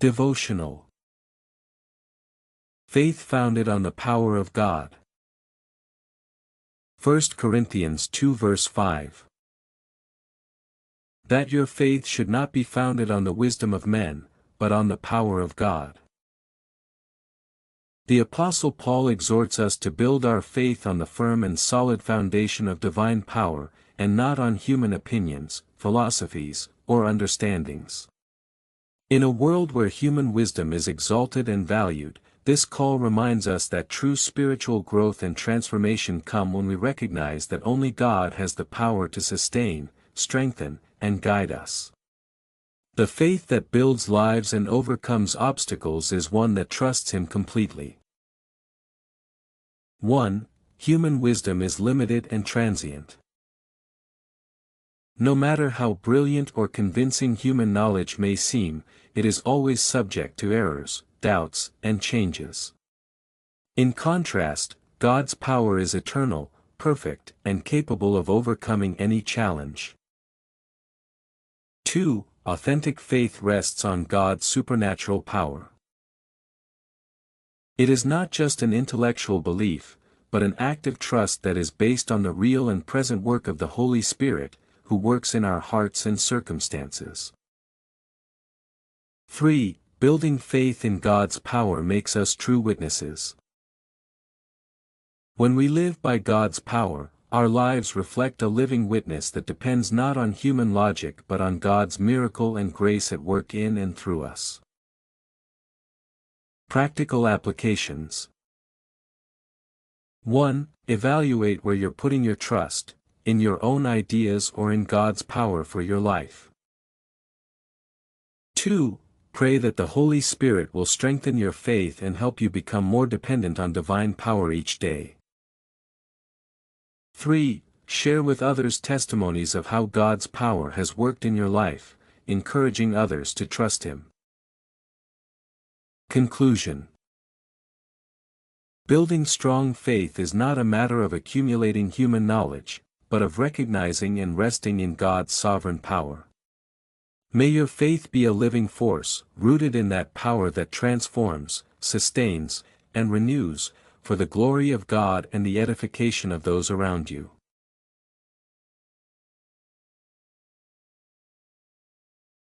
Devotional. Faith founded on the power of God. 1 Corinthians 2 verse 5. That your faith should not be founded on the wisdom of men, but on the power of God. The Apostle Paul exhorts us to build our faith on the firm and solid foundation of divine power, and not on human opinions, philosophies, or understandings. In a world where human wisdom is exalted and valued, this call reminds us that true spiritual growth and transformation come when we recognize that only God has the power to sustain, strengthen, and guide us. The faith that builds lives and overcomes obstacles is one that trusts Him completely. 1. Human wisdom is limited and transient. No matter how brilliant or convincing human knowledge may seem, it is always subject to errors, doubts, and changes. In contrast, God's power is eternal, perfect, and capable of overcoming any challenge. 2. Authentic faith rests on God's supernatural power. It is not just an intellectual belief, but an active trust that is based on the real and present work of the Holy Spirit, who works in our hearts and circumstances. 3. Building faith in God's power makes us true witnesses. When we live by God's power, our lives reflect a living witness that depends not on human logic but on God's miracle and grace at work in and through us. Practical applications. 1. Evaluate where you're putting your trust, in your own ideas or in God's power for your life. 2. Pray that the Holy Spirit will strengthen your faith and help you become more dependent on divine power each day. 3. Share with others testimonies of how God's power has worked in your life, encouraging others to trust Him. Conclusion. Building strong faith is not a matter of accumulating human knowledge, but of recognizing and resting in God's sovereign power. May your faith be a living force, rooted in that power that transforms, sustains, and renews, for the glory of God and the edification of those around you.